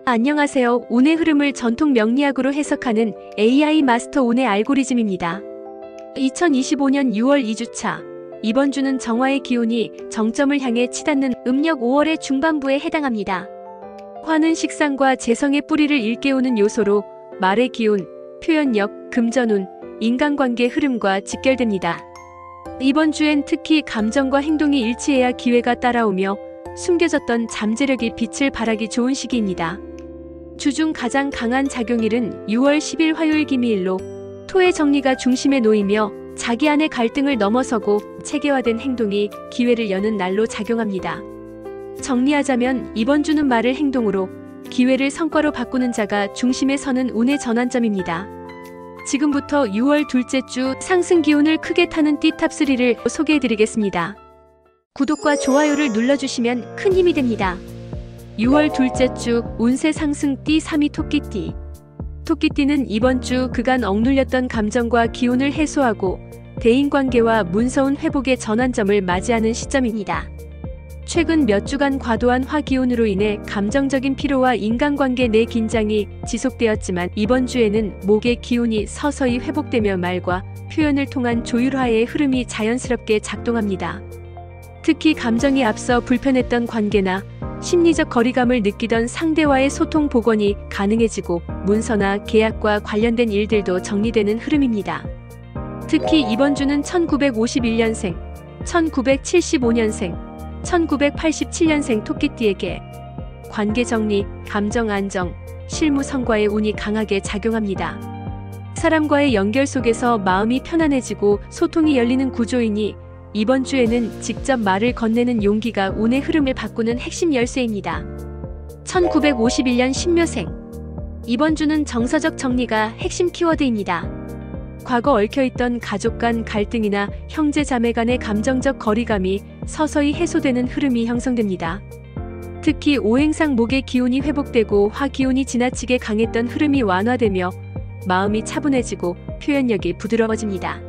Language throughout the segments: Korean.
안녕하세요. 운의 흐름을 전통 명리학으로 해석하는 AI 마스터 운의 알고리즘입니다. 2025년 6월 2주차. 이번 주는 정화의 기운이 정점을 향해 치닫는 음력 5월의 중반부에 해당합니다. 화는 식상과 재성의 뿌리를 일깨우는 요소로 말의 기운, 표현력, 금전운, 인간관계 흐름과 직결됩니다. 이번 주엔 특히 감정과 행동이 일치해야 기회가 따라오며 숨겨졌던 잠재력이 빛을 발하기 좋은 시기입니다. 주중 가장 강한 작용일은 6월 10일 화요일 기미일로 토의 정리가 중심에 놓이며 자기 안의 갈등을 넘어서고 체계화된 행동이 기회를 여는 날로 작용합니다. 정리하자면 이번 주는 말을 행동으로, 기회를 성과로 바꾸는 자가 중심에 서는 운의 전환점입니다. 지금부터 6월 둘째 주 상승 기운을 크게 타는 띠탑3를 소개해드리겠습니다. 구독과 좋아요를 눌러주시면 큰 힘이 됩니다. 6월 둘째 주 운세 상승 띠 3위 토끼띠. 토끼띠는 이번 주 그간 억눌렸던 감정과 기운을 해소하고 대인관계와 문서운 회복의 전환점을 맞이하는 시점입니다. 최근 몇 주간 과도한 화기운으로 인해 감정적인 피로와 인간관계 내 긴장이 지속되었지만 이번 주에는 목의 기운이 서서히 회복되며 말과 표현을 통한 조율화의 흐름이 자연스럽게 작동합니다. 특히 감정이 앞서 불편했던 관계나 심리적 거리감을 느끼던 상대와의 소통 복원이 가능해지고 문서나 계약과 관련된 일들도 정리되는 흐름입니다. 특히 이번 주는 1951년생, 1975년생, 1987년생 토끼띠에게 관계 정리, 감정 안정, 실무 성과의 운이 강하게 작용합니다. 사람과의 연결 속에서 마음이 편안해지고 소통이 열리는 구조이니 이번 주에는 직접 말을 건네는 용기가 운의 흐름을 바꾸는 핵심 열쇠입니다. 1951년 신묘생. 이번 주는 정서적 정리가 핵심 키워드입니다. 과거 얽혀있던 가족 간 갈등이나 형제 자매 간의 감정적 거리감이 서서히 해소되는 흐름이 형성됩니다. 특히 오행상 목의 기운이 회복되고 화 기운이 지나치게 강했던 흐름이 완화되며 마음이 차분해지고 표현력이 부드러워집니다.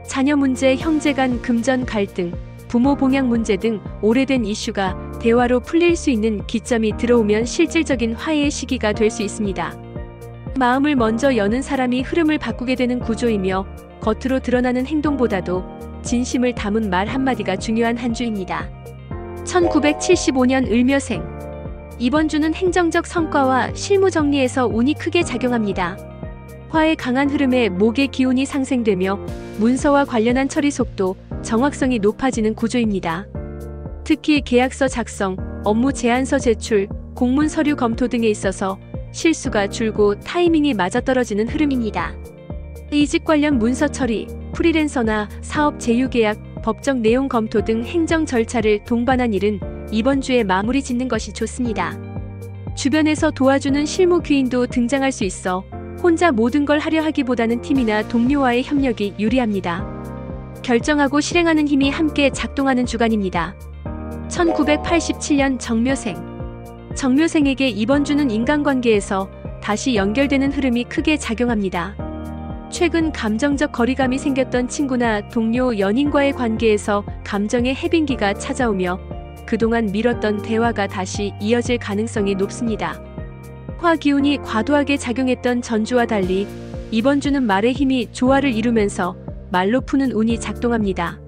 자녀 문제, 형제 간 금전 갈등, 부모 봉양 문제 등 오래된 이슈가 대화로 풀릴 수 있는 기점이 들어오면 실질적인 화해의 시기가 될 수 있습니다. 마음을 먼저 여는 사람이 흐름을 바꾸게 되는 구조이며 겉으로 드러나는 행동보다도 진심을 담은 말 한마디가 중요한 한 주입니다. 1975년 을묘생. 이번 주는 행정적 성과와 실무 정리에서 운이 크게 작용합니다. 화의 강한 흐름에 목의 기운이 상생되며 문서와 관련한 처리 속도, 정확성이 높아지는 구조입니다. 특히 계약서 작성, 업무 제안서 제출, 공문 서류 검토 등에 있어서 실수가 줄고 타이밍이 맞아떨어지는 흐름입니다. 이직 관련 문서 처리, 프리랜서나 사업 제휴계약, 법적 내용 검토 등 행정 절차를 동반한 일은 이번 주에 마무리 짓는 것이 좋습니다. 주변에서 도와주는 실무 귀인도 등장할 수 있어 혼자 모든 걸 하려 하기보다는 팀이나 동료와의 협력이 유리합니다. 결정하고 실행하는 힘이 함께 작동하는 주간입니다. 1987년 정묘생. 정묘생에게 이번 주는 인간관계에서 다시 연결되는 흐름이 크게 작용합니다. 최근 감정적 거리감이 생겼던 친구나 동료, 연인과의 관계에서 감정의 해빙기가 찾아오며 그동안 미뤘던 대화가 다시 이어질 가능성이 높습니다. 화 기운이 과도하게 작용했던 전주와 달리 이번 주는 말의 힘이 조화를 이루면서 말로 푸는 운이 작동합니다.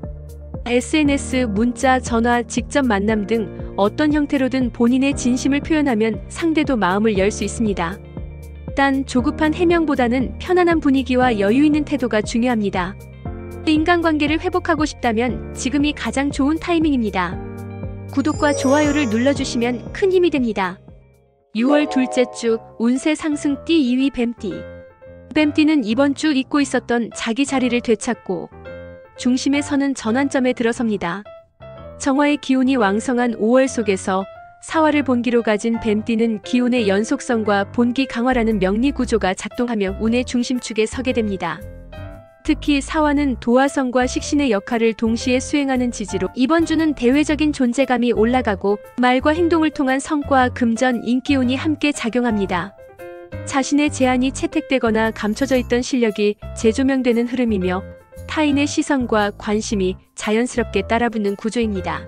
SNS, 문자, 전화, 직접 만남 등 어떤 형태로든 본인의 진심을 표현하면 상대도 마음을 열 수 있습니다. 단 조급한 해명보다는 편안한 분위기와 여유 있는 태도가 중요합니다. 인간관계를 회복하고 싶다면 지금이 가장 좋은 타이밍입니다. 구독과 좋아요를 눌러주시면 큰 힘이 됩니다. 6월 둘째 주 운세 상승 띠 2위 뱀띠. 뱀띠는 이번 주 잊고 있었던 자기 자리를 되찾고 중심에 서는 전환점에 들어섭니다. 정화의 기운이 왕성한 5월 속에서 사화를 본기로 가진 뱀띠는 기운의 연속성과 본기 강화라는 명리 구조가 작동하며 운의 중심축에 서게 됩니다. 특히 사화는 도화성과 식신의 역할을 동시에 수행하는 지지로 이번 주는 대외적인 존재감이 올라가고 말과 행동을 통한 성과, 금전, 인기운이 함께 작용합니다. 자신의 제안이 채택되거나 감춰져 있던 실력이 재조명되는 흐름이며 타인의 시선과 관심이 자연스럽게 따라붙는 구조입니다.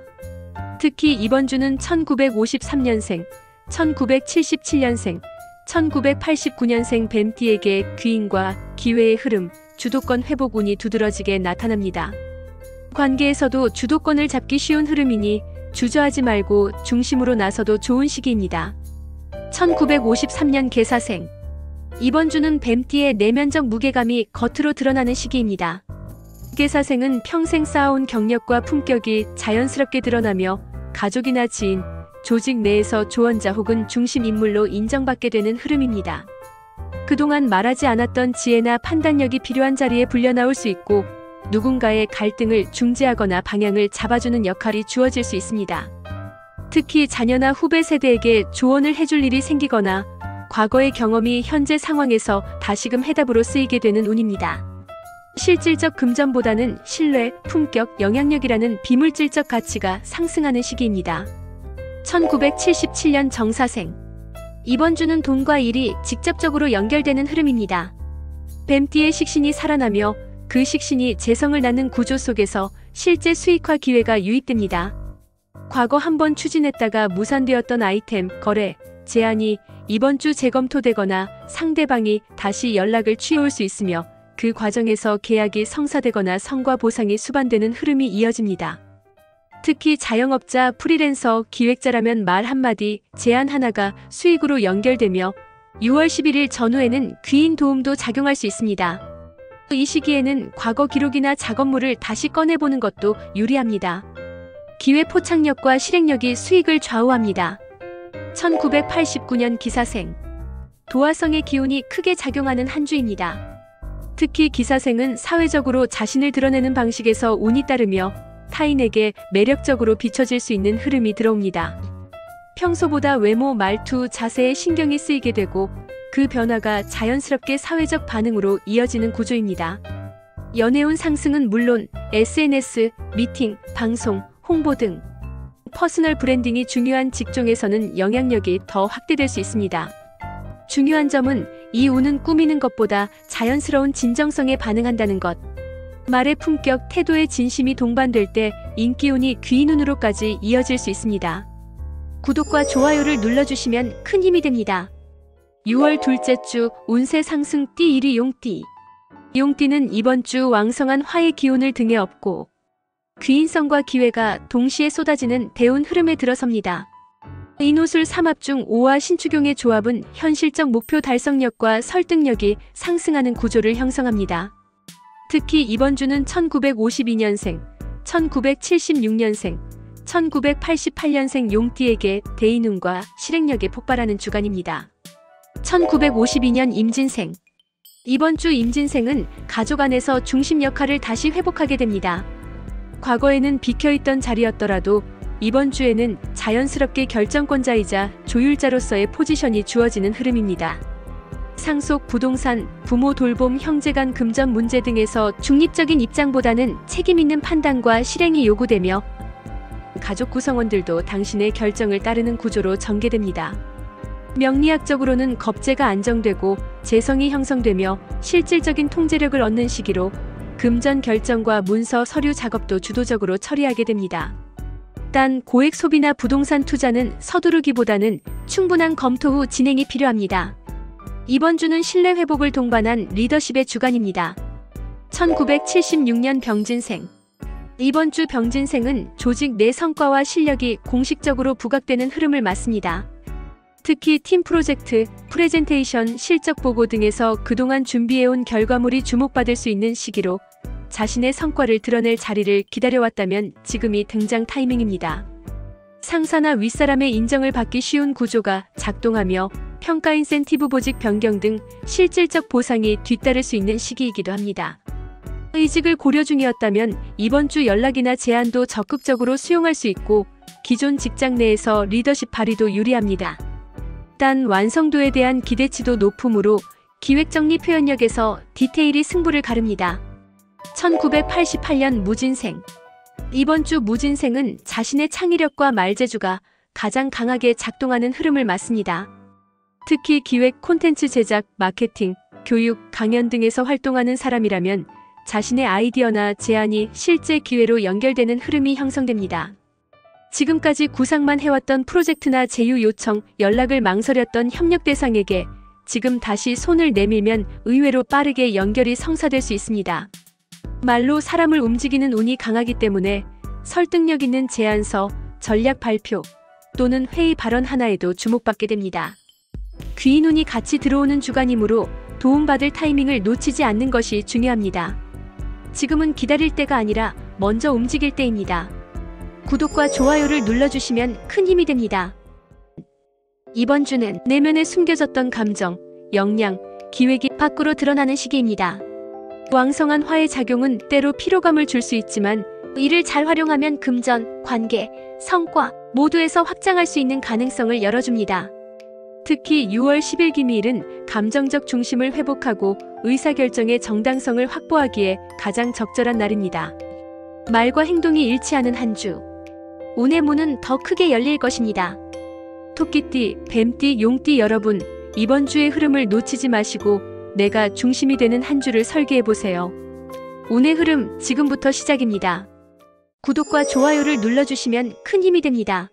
특히 이번 주는 1953년생, 1977년생, 1989년생 뱀띠에게 귀인과 기회의 흐름, 주도권 회복 운이 두드러지게 나타납니다. 관계에서도 주도권을 잡기 쉬운 흐름이니 주저하지 말고 중심으로 나서도 좋은 시기입니다. 1953년 개사생. 이번 주는 뱀띠의 내면적 무게감이 겉으로 드러나는 시기입니다. 개사생은 평생 쌓아온 경력과 품격이 자연스럽게 드러나며 가족이나 지인, 조직 내에서 조언자 혹은 중심 인물로 인정받게 되는 흐름입니다. 그동안 말하지 않았던 지혜나 판단력이 필요한 자리에 불려나올 수 있고 누군가의 갈등을 중재하거나 방향을 잡아주는 역할이 주어질 수 있습니다. 특히 자녀나 후배 세대에게 조언을 해줄 일이 생기거나 과거의 경험이 현재 상황에서 다시금 해답으로 쓰이게 되는 운입니다. 실질적 금전보다는 신뢰, 품격, 영향력이라는 비물질적 가치가 상승하는 시기입니다. 1977년 정사생. 이번 주는 돈과 일이 직접적으로 연결되는 흐름입니다. 뱀띠의 식신이 살아나며 그 식신이 재성을 낳는 구조 속에서 실제 수익화 기회가 유입됩니다. 과거 한번 추진했다가 무산되었던 아이템, 거래, 제안이 이번 주 재검토되거나 상대방이 다시 연락을 취해올 수 있으며 그 과정에서 계약이 성사되거나 성과 보상이 수반되는 흐름이 이어집니다. 특히 자영업자, 프리랜서, 기획자라면 말 한마디, 제안 하나가 수익으로 연결되며 6월 11일 전후에는 귀인 도움도 작용할 수 있습니다. 이 시기에는 과거 기록이나 작업물을 다시 꺼내보는 것도 유리합니다. 기회 포착력과 실행력이 수익을 좌우합니다. 1989년 기사생. 도화성의 기운이 크게 작용하는 한 주입니다. 특히 기사생은 사회적으로 자신을 드러내는 방식에서 운이 따르며 타인에게 매력적으로 비춰질 수 있는 흐름이 들어옵니다. 평소보다 외모, 말투, 자세에 신경이 쓰이게 되고 그 변화가 자연스럽게 사회적 반응으로 이어지는 구조입니다. 연애운 상승은 물론 SNS, 미팅, 방송, 홍보 등 퍼스널 브랜딩이 중요한 직종에서는 영향력이 더 확대될 수 있습니다. 중요한 점은 이 운은 꾸미는 것보다 자연스러운 진정성에 반응한다는 것. 말의 품격, 태도의 진심이 동반될 때 인기운이 귀인운으로까지 이어질 수 있습니다. 구독과 좋아요를 눌러주시면 큰 힘이 됩니다. 6월 둘째 주 운세 상승 띠 1위 용띠. 용띠는 이번 주 왕성한 화의 기운을 등에 업고 귀인성과 기회가 동시에 쏟아지는 대운 흐름에 들어섭니다. 인호술 삼합 중 오와 신축용의 조합은 현실적 목표 달성력과 설득력이 상승하는 구조를 형성합니다. 특히 이번 주는 1952년생, 1976년생, 1988년생 용띠에게 대인운과 실행력이 폭발하는 주간입니다. 1952년 임진생. 이번 주 임진생은 가족 안에서 중심 역할을 다시 회복하게 됩니다. 과거에는 비켜있던 자리였더라도 이번 주에는 자연스럽게 결정권자이자 조율자로서의 포지션이 주어지는 흐름입니다. 상속, 부동산, 부모 돌봄, 형제간 금전 문제 등에서 중립적인 입장보다는 책임있는 판단과 실행이 요구되며 가족 구성원들도 당신의 결정을 따르는 구조로 전개됩니다. 명리학적으로는 겁재가 안정되고 재성이 형성되며 실질적인 통제력을 얻는 시기로 금전 결정과 문서, 서류 작업도 주도적으로 처리하게 됩니다. 단 고액 소비나 부동산 투자는 서두르기보다는 충분한 검토 후 진행이 필요합니다. 이번 주는 신뢰 회복을 동반한 리더십의 주간입니다. 1976년 병진생. 이번 주 병진생은 조직 내 성과와 실력이 공식적으로 부각되는 흐름을 맞습니다. 특히 팀 프로젝트, 프레젠테이션, 실적 보고 등에서 그동안 준비해온 결과물이 주목받을 수 있는 시기로 자신의 성과를 드러낼 자리를 기다려왔다면 지금이 등장 타이밍입니다. 상사나 윗사람의 인정을 받기 쉬운 구조가 작동하며 평가 인센티브 보직 변경 등 실질적 보상이 뒤따를 수 있는 시기이기도 합니다. 이직을 고려 중이었다면 이번 주 연락이나 제안도 적극적으로 수용할 수 있고 기존 직장 내에서 리더십 발휘도 유리합니다. 단 완성도에 대한 기대치도 높으므로 기획정리 표현력에서 디테일이 승부를 가릅니다. 1988년 무진생. 이번 주 무진생은 자신의 창의력과 말재주가 가장 강하게 작동하는 흐름을 맞습니다. 특히 기획, 콘텐츠 제작, 마케팅, 교육, 강연 등에서 활동하는 사람이라면 자신의 아이디어나 제안이 실제 기회로 연결되는 흐름이 형성됩니다. 지금까지 구상만 해왔던 프로젝트나 제휴 요청, 연락을 망설였던 협력 대상에게 지금 다시 손을 내밀면 의외로 빠르게 연결이 성사될 수 있습니다. 말로 사람을 움직이는 운이 강하기 때문에 설득력 있는 제안서, 전략 발표 또는 회의 발언 하나에도 주목받게 됩니다. 귀인 운이 같이 들어오는 주간이므로 도움받을 타이밍을 놓치지 않는 것이 중요합니다. 지금은 기다릴 때가 아니라 먼저 움직일 때입니다. 구독과 좋아요를 눌러주시면 큰 힘이 됩니다. 이번 주는 내면에 숨겨졌던 감정, 역량, 기획이 밖으로 드러나는 시기입니다. 왕성한 화의 작용은 때로 피로감을 줄 수 있지만 이를 잘 활용하면 금전, 관계, 성과 모두에서 확장할 수 있는 가능성을 열어줍니다. 특히 6월 10일 기미일은 감정적 중심을 회복하고 의사결정의 정당성을 확보하기에 가장 적절한 날입니다. 말과 행동이 일치하는 한 주. 운의 문은 더 크게 열릴 것입니다. 토끼띠, 뱀띠, 용띠 여러분, 이번 주의 흐름을 놓치지 마시고 내가 중심이 되는 한 주를 설계해보세요. 운의 흐름 지금부터 시작입니다. 구독과 좋아요를 눌러주시면 큰 힘이 됩니다.